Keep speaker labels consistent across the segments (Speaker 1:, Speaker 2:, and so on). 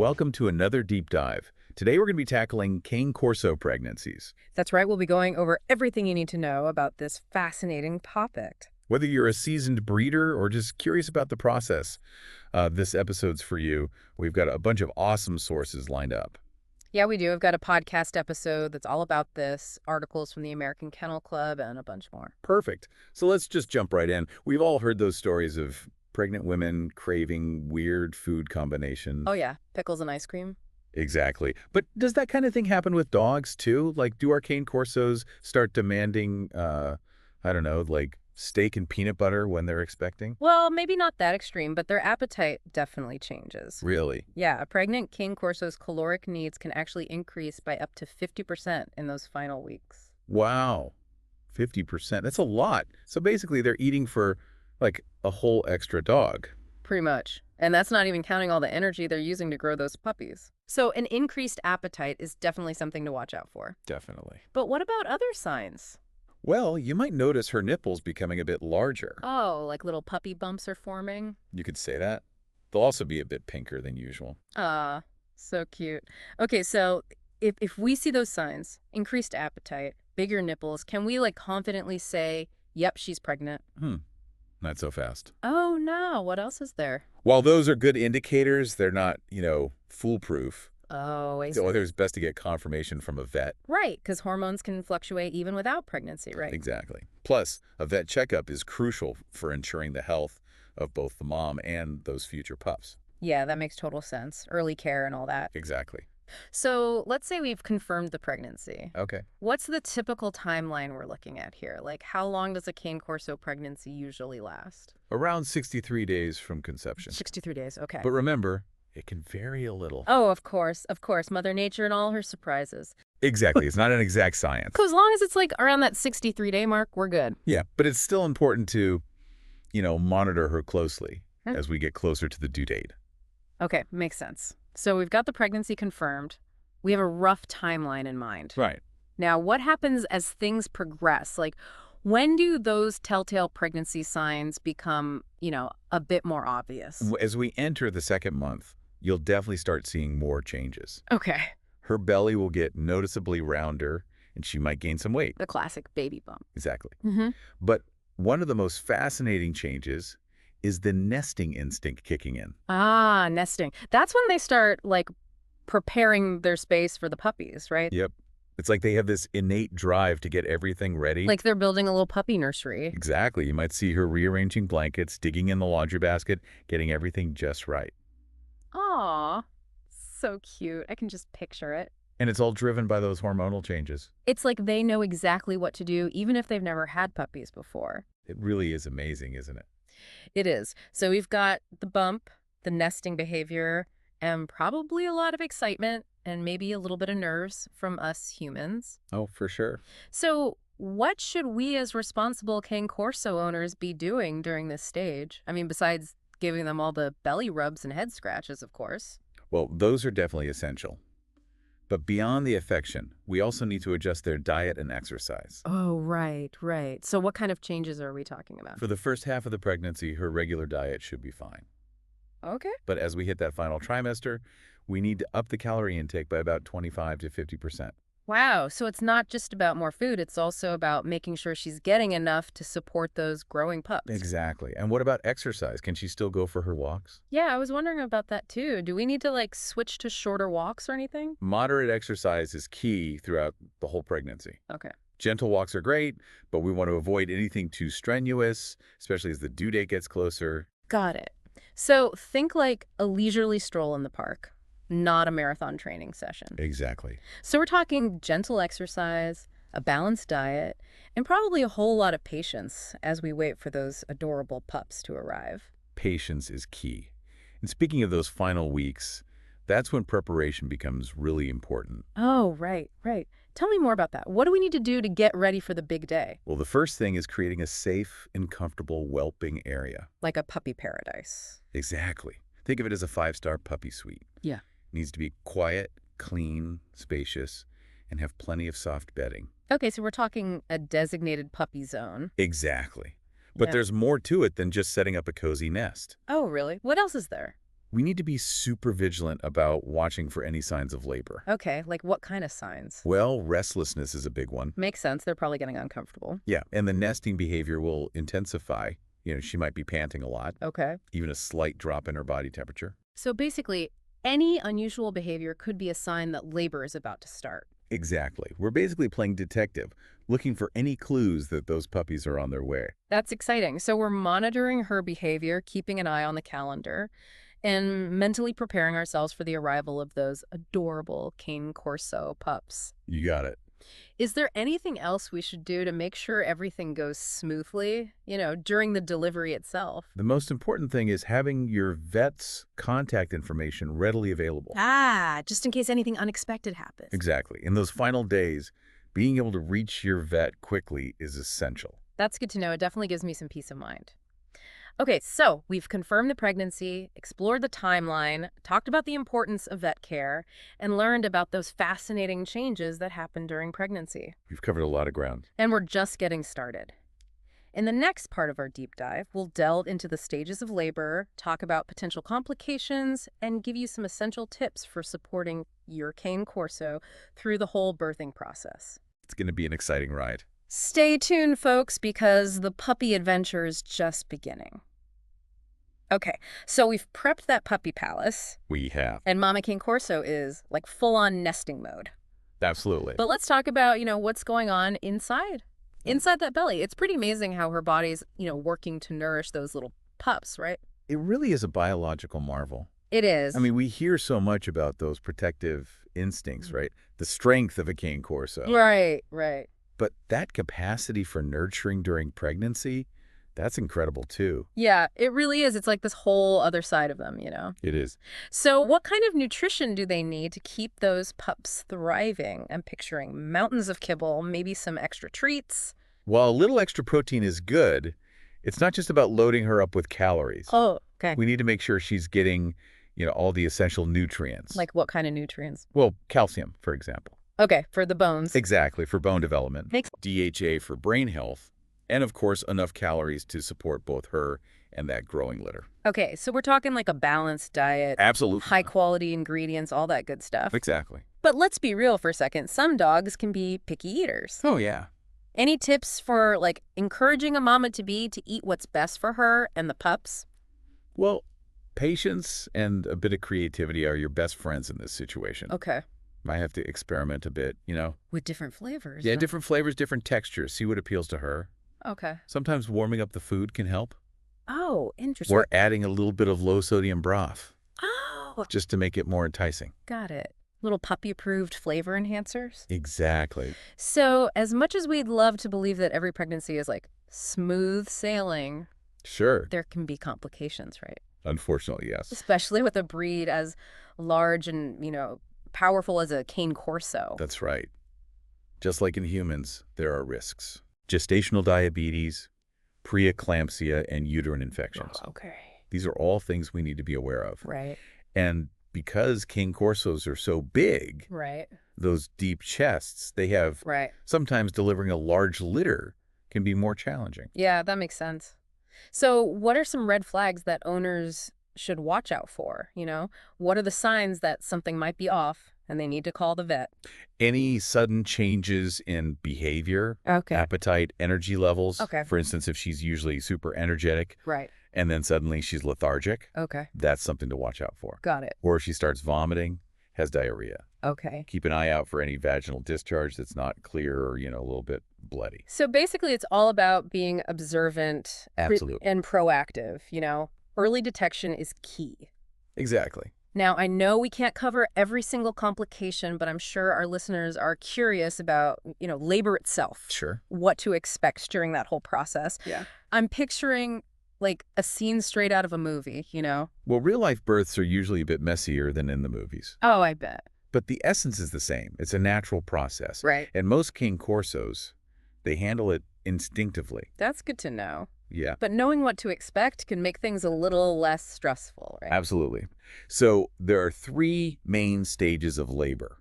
Speaker 1: welcome to another deep dive. Today we're going to be tackling Cane Corso pregnancies.
Speaker 2: That's right, we'll be going over everything you need to know about this fascinating topic.
Speaker 1: Whether you're a seasoned breeder or just curious about the process, this episode's for you. We've got a bunch of awesome sources lined up.
Speaker 2: Yeah, we do. I've got a podcast episode that's all about this, articles from the American Kennel Club, and a bunch more.
Speaker 1: Perfect. So let's just jump right in. We've all heard those stories of pregnant women craving weird food combinations.
Speaker 2: Oh yeah, pickles and ice cream.
Speaker 1: Exactly. But does that kind of thing happen with dogs too? Like, do our Cane Corsos start demanding, I don't know, like steak and peanut butter when they're expecting?
Speaker 2: Well, maybe not that extreme, but their appetite definitely changes.
Speaker 1: Really?
Speaker 2: Yeah, a pregnant Cane Corso's caloric needs can actually increase by up to 50% in those final weeks.
Speaker 1: Wow. 50%. That's a lot. So basically they're eating for like a whole extra dog.
Speaker 2: Pretty much. And that's not even counting all the energy they're using to grow those puppies. So an increased appetite is definitely something to watch out for.
Speaker 1: Definitely.
Speaker 2: But what about other signs?
Speaker 1: Well, you might notice her nipples becoming a bit larger.
Speaker 2: Oh, like little puppy bumps are forming?
Speaker 1: You could say that. They'll also be a bit pinker than usual.
Speaker 2: Ah, so cute. Okay, so if we see those signs, increased appetite, bigger nipples, can we like confidently say, yep, she's pregnant?
Speaker 1: Not so fast.
Speaker 2: Oh no, what else is there?
Speaker 1: While those are good indicators, they're not, foolproof.
Speaker 2: Oh, I see.
Speaker 1: So it's best to get confirmation from a vet.
Speaker 2: Right, because hormones can fluctuate even without pregnancy, right?
Speaker 1: Exactly. Plus, a vet checkup is crucial for ensuring the health of both the mom and those future pups.
Speaker 2: Yeah, that makes total sense. Early care and all that.
Speaker 1: Exactly.
Speaker 2: So let's say we've confirmed the pregnancy.
Speaker 1: Okay.
Speaker 2: What's the typical timeline we're looking at here? Like, how long does a Cane Corso pregnancy usually last?
Speaker 1: Around 63 days from conception.
Speaker 2: 63 days, okay.
Speaker 1: But remember, it can vary a little.
Speaker 2: Oh, of course. Mother Nature and all her surprises.
Speaker 1: Exactly. It's not an exact science.
Speaker 2: So as long as it's like around that 63-day mark, we're good.
Speaker 1: Yeah, but it's still important to, monitor her closely
Speaker 2: Hmm.
Speaker 1: as we get closer to the due date.
Speaker 2: Okay, makes sense. So we've got the pregnancy confirmed. We have a rough timeline in mind.
Speaker 1: Right.
Speaker 2: Now, what happens as things progress? Like, when do those telltale pregnancy signs become, a bit more obvious?
Speaker 1: As we enter the second month, you'll definitely start seeing more changes.
Speaker 2: Okay.
Speaker 1: Her belly will get noticeably rounder, and she might gain some weight.
Speaker 2: The classic baby bump.
Speaker 1: Exactly.
Speaker 2: Mm-hmm.
Speaker 1: But one of the most fascinating changes is the nesting instinct kicking in.
Speaker 2: Ah, nesting. That's when they start, like, preparing their space for the puppies, right?
Speaker 1: Yep. It's like they have this innate drive to get everything ready.
Speaker 2: Like they're building a little puppy nursery.
Speaker 1: Exactly. You might see her rearranging blankets, digging in the laundry basket, getting everything just right.
Speaker 2: Aw, so cute. I can just picture it.
Speaker 1: And it's all driven by those hormonal changes.
Speaker 2: It's like they know exactly what to do, even if they've never had puppies before.
Speaker 1: It really is amazing, isn't it?
Speaker 2: It is. So we've got the bump, the nesting behavior, and probably a lot of excitement and maybe a little bit of nerves from us humans.
Speaker 1: Oh, for sure.
Speaker 2: So what should we as responsible Cane Corso owners be doing during this stage? I mean, besides giving them all the belly rubs and head scratches, of course.
Speaker 1: Well, those are definitely essential. But beyond the affection, we also need to adjust their diet and exercise.
Speaker 2: Oh, right. So what kind of changes are we talking about?
Speaker 1: For the first half of the pregnancy, her regular diet should be fine.
Speaker 2: Okay.
Speaker 1: But as we hit that final trimester, we need to up the calorie intake by about 25 to 50%.
Speaker 2: Wow. So it's not just about more food. It's also about making sure she's getting enough to support those growing pups.
Speaker 1: Exactly. And what about exercise? Can she still go for her walks?
Speaker 2: Yeah, I was wondering about that too. Do we need to like switch to shorter walks or anything?
Speaker 1: Moderate exercise is key throughout the whole pregnancy.
Speaker 2: Okay.
Speaker 1: Gentle walks are great, but we want to avoid anything too strenuous, especially as the due date gets closer.
Speaker 2: Got it. So think like a leisurely stroll in the park, not a marathon training session.
Speaker 1: Exactly.
Speaker 2: So we're talking gentle exercise, a balanced diet, and probably a whole lot of patience as we wait for those adorable pups to arrive.
Speaker 1: Patience is key. And speaking of those final weeks, that's when preparation becomes really important.
Speaker 2: Oh, right. Tell me more about that. What do we need to do to get ready for the big day?
Speaker 1: Well, the first thing is creating a safe and comfortable whelping area.
Speaker 2: Like a puppy paradise.
Speaker 1: Exactly. Think of it as a 5-star puppy suite.
Speaker 2: Yeah.
Speaker 1: It needs to be quiet, clean, spacious, and have plenty of soft bedding.
Speaker 2: Okay, so we're talking a designated puppy zone.
Speaker 1: Exactly. But
Speaker 2: Yeah.
Speaker 1: there's more to it than just setting up a cozy nest.
Speaker 2: Oh, really? What else is there?
Speaker 1: We need to be super vigilant about watching for any signs of labor.
Speaker 2: Okay, like what kind of signs?
Speaker 1: Well, restlessness is a big one.
Speaker 2: Makes sense. They're probably getting uncomfortable.
Speaker 1: Yeah, and the nesting behavior will intensify. She might be panting a lot,
Speaker 2: Okay.
Speaker 1: even a slight drop in her body temperature.
Speaker 2: So basically, any unusual behavior could be a sign that labor is about to start.
Speaker 1: Exactly. We're basically playing detective, looking for any clues that those puppies are on their way.
Speaker 2: That's exciting. So we're monitoring her behavior, keeping an eye on the calendar, and mentally preparing ourselves for the arrival of those adorable Cane Corso pups.
Speaker 1: You got it.
Speaker 2: Is there anything else we should do to make sure everything goes smoothly, during the delivery itself?
Speaker 1: The most important thing is having your vet's contact information readily available.
Speaker 2: Just in case anything unexpected happens.
Speaker 1: Exactly. In those final days, being able to reach your vet quickly is essential.
Speaker 2: That's good to know. It definitely gives me some peace of mind. Okay, so we've confirmed the pregnancy, explored the timeline, talked about the importance of vet care, and learned about those fascinating changes that happen during pregnancy.
Speaker 1: We've covered a lot of ground.
Speaker 2: And we're just getting started. In the next part of our deep dive, we'll delve into the stages of labor, talk about potential complications, and give you some essential tips for supporting your Cane Corso through the whole birthing process.
Speaker 1: It's going to be an exciting ride.
Speaker 2: Stay tuned, folks, because the puppy adventure is just beginning. Okay, so we've prepped that puppy palace,
Speaker 1: We have.
Speaker 2: and Mama Cane Corso is like full-on nesting mode.
Speaker 1: Absolutely.
Speaker 2: But let's talk about, what's going on inside that belly. It's pretty amazing how her body's, working to nourish those little pups, right?
Speaker 1: It really is a biological marvel.
Speaker 2: It is.
Speaker 1: I mean, we hear so much about those protective instincts, right? The strength of a Cane Corso.
Speaker 2: Right.
Speaker 1: But that capacity for nurturing during pregnancy, that's incredible too.
Speaker 2: Yeah, it really is. It's like this whole other side of them,
Speaker 1: It is.
Speaker 2: So what kind of nutrition do they need to keep those pups thriving? I'm picturing mountains of kibble, maybe some extra treats.
Speaker 1: While a little extra protein is good, it's not just about loading her up with calories.
Speaker 2: Oh, okay.
Speaker 1: We need to make sure she's getting, all the essential nutrients.
Speaker 2: Like what kind of nutrients?
Speaker 1: Well, calcium, for example.
Speaker 2: Okay, for the bones.
Speaker 1: Exactly, for bone development.
Speaker 2: Makes
Speaker 1: DHA for brain health. And, of course, enough calories to support both her and that growing litter.
Speaker 2: Okay, so we're talking like a balanced diet,
Speaker 1: Absolutely.
Speaker 2: high-quality ingredients, all that good stuff.
Speaker 1: Exactly.
Speaker 2: But let's be real for a second. Some dogs can be picky eaters.
Speaker 1: Oh, yeah.
Speaker 2: Any tips for, encouraging a mama-to-be to eat what's best for her and the pups?
Speaker 1: Well, patience and a bit of creativity are your best friends in this situation.
Speaker 2: Okay.
Speaker 1: I have to experiment a bit,
Speaker 2: With different flavors.
Speaker 1: Yeah,
Speaker 2: huh?
Speaker 1: different flavors, different textures. See what appeals to her.
Speaker 2: Okay.
Speaker 1: Sometimes warming up the food can help.
Speaker 2: Oh, interesting.
Speaker 1: Or adding a little bit of low-sodium broth
Speaker 2: Oh,
Speaker 1: just to make it more enticing.
Speaker 2: got it. Little puppy-approved flavor enhancers.
Speaker 1: Exactly.
Speaker 2: So as much as we'd love to believe that every pregnancy is smooth sailing,
Speaker 1: Sure.
Speaker 2: there can be complications, right?
Speaker 1: Unfortunately, yes.
Speaker 2: Especially with a breed as large and, powerful as a Cane Corso.
Speaker 1: That's right. Just like in humans, there are risks. Gestational diabetes, preeclampsia, and uterine infections.
Speaker 2: Okay.
Speaker 1: These are all things we need to be aware of.
Speaker 2: Right.
Speaker 1: And because Cane Corsos are so big,
Speaker 2: Right.
Speaker 1: those deep chests, they have
Speaker 2: Right.
Speaker 1: sometimes delivering a large litter can be more challenging.
Speaker 2: Yeah, that makes sense. So what are some red flags that owners should watch out for? What are the signs that something might be off and they need to call the vet?
Speaker 1: Any sudden changes in behavior,
Speaker 2: Okay.
Speaker 1: appetite, energy levels,
Speaker 2: Okay.
Speaker 1: for instance, if she's usually super energetic
Speaker 2: Right.
Speaker 1: and then suddenly she's lethargic,
Speaker 2: Okay.
Speaker 1: that's something to watch out for.
Speaker 2: Got it.
Speaker 1: Or if she starts vomiting, has diarrhea.
Speaker 2: Okay.
Speaker 1: Keep an eye out for any vaginal discharge that's not clear or, a little bit bloody.
Speaker 2: So basically it's all about being observant
Speaker 1: Absolutely.
Speaker 2: and proactive, Early detection is key.
Speaker 1: Exactly.
Speaker 2: Now, I know we can't cover every single complication, but I'm sure our listeners are curious about, labor itself.
Speaker 1: Sure.
Speaker 2: What to expect during that whole process.
Speaker 1: Yeah.
Speaker 2: I'm picturing a scene straight out of a movie,
Speaker 1: Well, real-life births are usually a bit messier than in the movies.
Speaker 2: Oh, I bet.
Speaker 1: But the essence is the same. It's a natural process.
Speaker 2: Right.
Speaker 1: And most Cane Corsos, they handle it instinctively.
Speaker 2: That's good to know.
Speaker 1: Yeah.
Speaker 2: But knowing what to expect can make things a little less stressful, right?
Speaker 1: Absolutely. So there are 3 main stages of labor.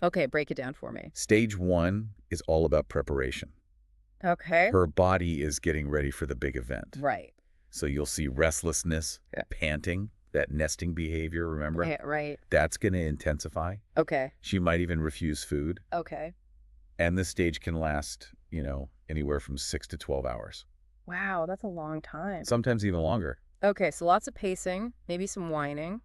Speaker 2: Okay, break it down for me.
Speaker 1: Stage 1 is all about preparation.
Speaker 2: Okay.
Speaker 1: Her body is getting ready for the big event.
Speaker 2: Right.
Speaker 1: So you'll see restlessness,
Speaker 2: Yeah.
Speaker 1: panting, that nesting behavior, remember?
Speaker 2: Yeah, right.
Speaker 1: That's going to intensify.
Speaker 2: Okay.
Speaker 1: She might even refuse food.
Speaker 2: Okay.
Speaker 1: And this stage can last, anywhere from 6 to 12 hours.
Speaker 2: Wow, that's a long time.
Speaker 1: Sometimes even longer,
Speaker 2: Okay, so lots of pacing, maybe some whining,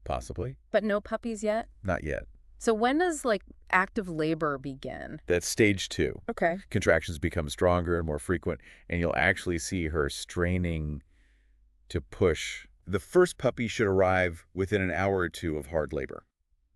Speaker 1: possibly.
Speaker 2: but no puppies yet?
Speaker 1: Not yet.
Speaker 2: So when does, active labor begin?
Speaker 1: That's stage 2.
Speaker 2: Okay.
Speaker 1: Contractions become stronger and more frequent, and you'll actually see her straining to push. The first puppy should arrive within an hour or two of hard labor.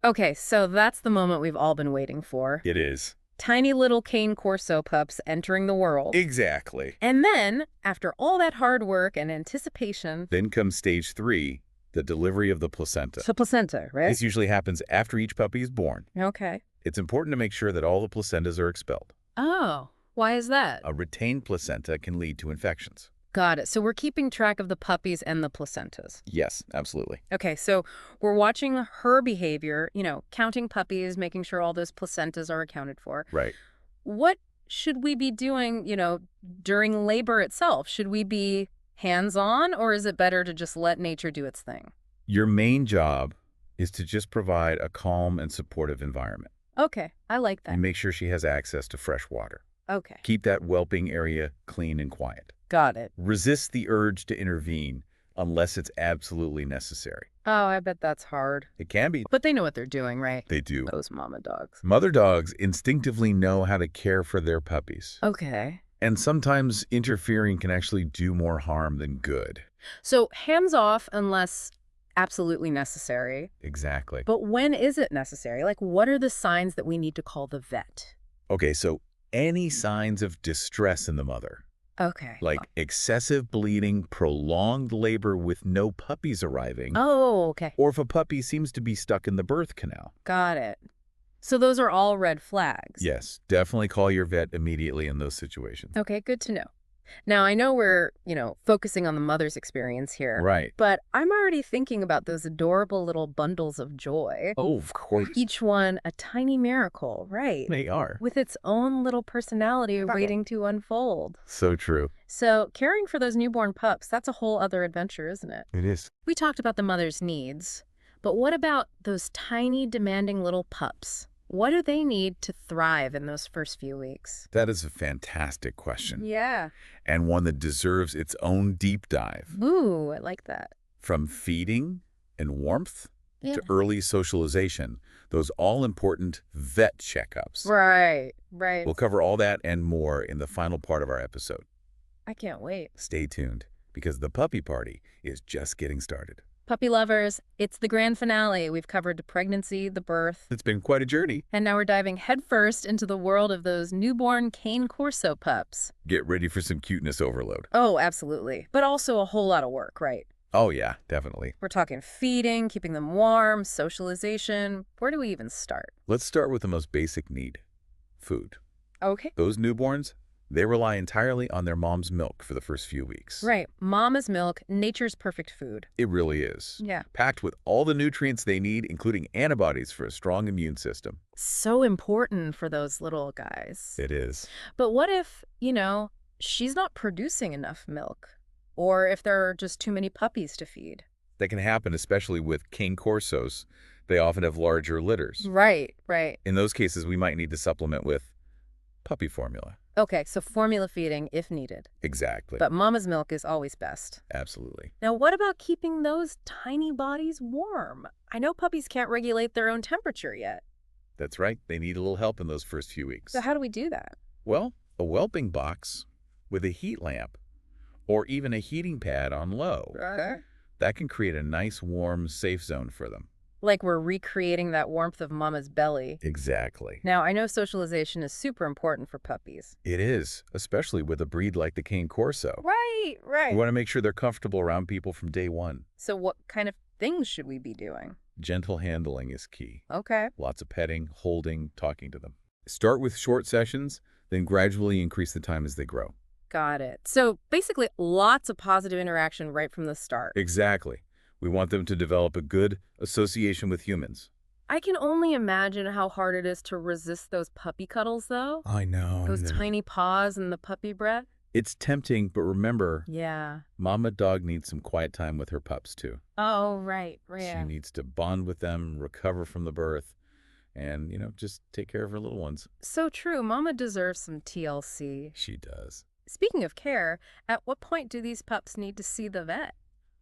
Speaker 2: Okay, so that's the moment we've all been waiting for.
Speaker 1: It is.
Speaker 2: Tiny little Cane Corso pups entering the world.
Speaker 1: Exactly.
Speaker 2: And then, after all that hard work and anticipation...
Speaker 1: Then comes stage 3, the delivery of the placenta.
Speaker 2: So placenta, right?
Speaker 1: This usually happens after each puppy is born.
Speaker 2: Okay.
Speaker 1: It's important to make sure that all the placentas are expelled.
Speaker 2: Oh, why is that?
Speaker 1: A retained placenta can lead to infections.
Speaker 2: Got it. So we're keeping track of the puppies and the placentas.
Speaker 1: Yes, absolutely.
Speaker 2: Okay, so we're watching her behavior, counting puppies, making sure all those placentas are accounted for.
Speaker 1: Right.
Speaker 2: What should we be doing, during labor itself? Should we be hands-on, or is it better to just let nature do its thing?
Speaker 1: Your main job is to just provide a calm and supportive environment.
Speaker 2: Okay, I like that.
Speaker 1: And make sure she has access to fresh water.
Speaker 2: Okay,
Speaker 1: Keep that whelping area clean and quiet.
Speaker 2: got it.
Speaker 1: Resist the urge to intervene unless it's absolutely necessary.
Speaker 2: Oh, I bet that's hard.
Speaker 1: It can be.
Speaker 2: But they know what they're doing, right?
Speaker 1: They do.
Speaker 2: Those mama dogs.
Speaker 1: Mother dogs instinctively know how to care for their puppies.
Speaker 2: Okay.
Speaker 1: And sometimes interfering can actually do more harm than good.
Speaker 2: So hands off unless absolutely necessary.
Speaker 1: Exactly.
Speaker 2: But when is it necessary? What are the signs that we need to call the vet?
Speaker 1: Okay, so any signs of distress in the mother,
Speaker 2: Okay.
Speaker 1: like excessive bleeding, prolonged labor with no puppies arriving,
Speaker 2: Oh, okay.
Speaker 1: or if a puppy seems to be stuck in the birth canal.
Speaker 2: Got it. So those are all red flags.
Speaker 1: Yes, definitely call your vet immediately in those situations.
Speaker 2: Okay, good to know. Now, I know we're, focusing on the mother's experience here.
Speaker 1: Right.
Speaker 2: But I'm already thinking about those adorable little bundles of joy.
Speaker 1: Oh, of course.
Speaker 2: Each one a tiny miracle, right?
Speaker 1: They are.
Speaker 2: With its own little personality waiting to unfold.
Speaker 1: So true.
Speaker 2: So caring for those newborn pups, that's a whole other adventure, isn't it?
Speaker 1: It is.
Speaker 2: We talked about the mother's needs, but what about those tiny, demanding little pups? What do they need to thrive in those first few weeks?
Speaker 1: That is a fantastic question.
Speaker 2: Yeah.
Speaker 1: And one that deserves its own deep dive.
Speaker 2: Ooh, I like that.
Speaker 1: From feeding and warmth
Speaker 2: Yeah.
Speaker 1: to early socialization, those all-important vet checkups.
Speaker 2: Right, right.
Speaker 1: We'll cover all that and more in the final part of our episode.
Speaker 2: I can't wait.
Speaker 1: Stay tuned, because the puppy party is just getting started.
Speaker 2: Puppy lovers, it's the grand finale. We've covered the pregnancy, the birth,
Speaker 1: It's been quite a journey.
Speaker 2: and now we're diving headfirst into the world of those newborn Cane Corso pups.
Speaker 1: Get ready for some cuteness overload.
Speaker 2: Oh, absolutely. But also a whole lot of work, right?
Speaker 1: Oh yeah, definitely.
Speaker 2: We're talking feeding, keeping them warm, socialization. Where do we even start?
Speaker 1: Let's start with the most basic need, food.
Speaker 2: Okay.
Speaker 1: Those newborns, they rely entirely on their mom's milk for the first few weeks.
Speaker 2: Right. Mama's milk, nature's perfect food.
Speaker 1: It really is.
Speaker 2: Yeah.
Speaker 1: Packed with all the nutrients they need, including antibodies for a strong immune system.
Speaker 2: So important for those little guys.
Speaker 1: It is.
Speaker 2: But what if, she's not producing enough milk? Or if there are just too many puppies to feed?
Speaker 1: That can happen, especially with Cane Corsos. They often have larger litters.
Speaker 2: Right, right.
Speaker 1: In those cases, we might need to supplement with puppy formula.
Speaker 2: Okay, so formula feeding if needed.
Speaker 1: Exactly.
Speaker 2: But mama's milk is always best.
Speaker 1: Absolutely.
Speaker 2: Now, what about keeping those tiny bodies warm? I know puppies can't regulate their own temperature yet.
Speaker 1: That's right. They need a little help in those first few weeks.
Speaker 2: So how do we do that?
Speaker 1: Well, a whelping box with a heat lamp or even a heating pad on low. That can create a nice, warm, safe zone for them.
Speaker 2: Like we're recreating that warmth of mama's belly.
Speaker 1: Exactly.
Speaker 2: Now, I know socialization is super important for puppies.
Speaker 1: It is, especially with a breed like the Cane Corso.
Speaker 2: Right, right.
Speaker 1: We want to make sure they're comfortable around people from day one.
Speaker 2: So what kind of things should we be doing?
Speaker 1: Gentle handling is key.
Speaker 2: Okay.
Speaker 1: Lots of petting, holding, talking to them. Start with short sessions, then gradually increase the time as they grow.
Speaker 2: Got it. So basically lots of positive interaction right from the start.
Speaker 1: Exactly. We want them to develop a good association with humans.
Speaker 2: I can only imagine how hard it is to resist those puppy cuddles, though.
Speaker 1: I know.
Speaker 2: Those tiny paws and the puppy breath.
Speaker 1: It's tempting, but remember,
Speaker 2: Yeah.
Speaker 1: mama dog needs some quiet time with her pups, too.
Speaker 2: Oh, right.
Speaker 1: She
Speaker 2: Yeah.
Speaker 1: needs to bond with them, recover from the birth, and, just take care of her little ones.
Speaker 2: So true. Mama deserves some TLC.
Speaker 1: She does.
Speaker 2: Speaking of care, at what point do these pups need to see the vet?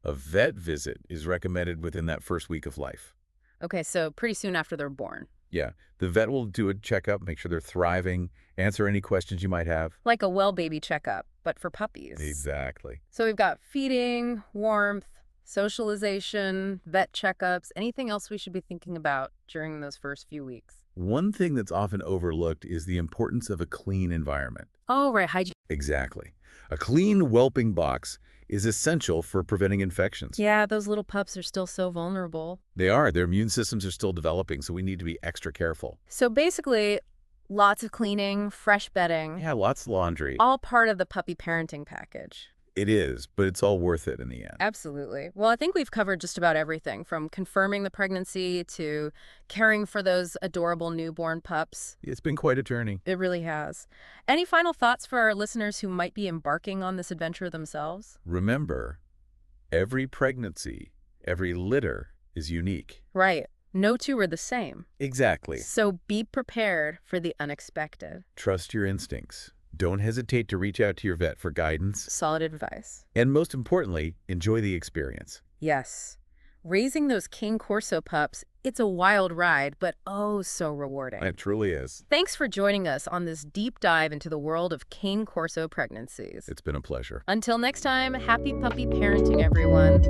Speaker 1: A vet visit is recommended within that first week of life.
Speaker 2: Okay, so pretty soon after they're born.
Speaker 1: Yeah, the vet will do a checkup, make sure they're thriving, answer any questions you might have.
Speaker 2: Like a well baby checkup, but for puppies.
Speaker 1: Exactly.
Speaker 2: So we've got feeding, warmth, socialization, vet checkups, anything else we should be thinking about during those first few weeks?
Speaker 1: One thing that's often overlooked is the importance of a clean environment.
Speaker 2: Oh, right, hygiene.
Speaker 1: Exactly. A clean whelping box is essential for preventing infections.
Speaker 2: Yeah, those little pups are still so vulnerable.
Speaker 1: They are. Their immune systems are still developing, so we need to be extra careful.
Speaker 2: So basically, lots of cleaning, fresh bedding,
Speaker 1: Yeah, lots of laundry.
Speaker 2: all part of the puppy parenting package.
Speaker 1: It is, but it's all worth it in the end.
Speaker 2: Absolutely. Well, I think we've covered just about everything from confirming the pregnancy to caring for those adorable newborn pups.
Speaker 1: It's been quite a journey.
Speaker 2: It really has. Any final thoughts for our listeners who might be embarking on this adventure themselves?
Speaker 1: Remember, every pregnancy, every litter is unique.
Speaker 2: Right. No two are the same.
Speaker 1: Exactly.
Speaker 2: So be prepared for the unexpected.
Speaker 1: Trust your instincts. Don't hesitate to reach out to your vet for guidance.
Speaker 2: Solid advice.
Speaker 1: And most importantly, enjoy the experience.
Speaker 2: Yes. Raising those Cane Corso pups, it's a wild ride, but oh so rewarding.
Speaker 1: It truly is.
Speaker 2: Thanks for joining us on this deep dive into the world of Cane Corso pregnancies.
Speaker 1: It's been a pleasure.
Speaker 2: Until next time, happy puppy parenting, everyone.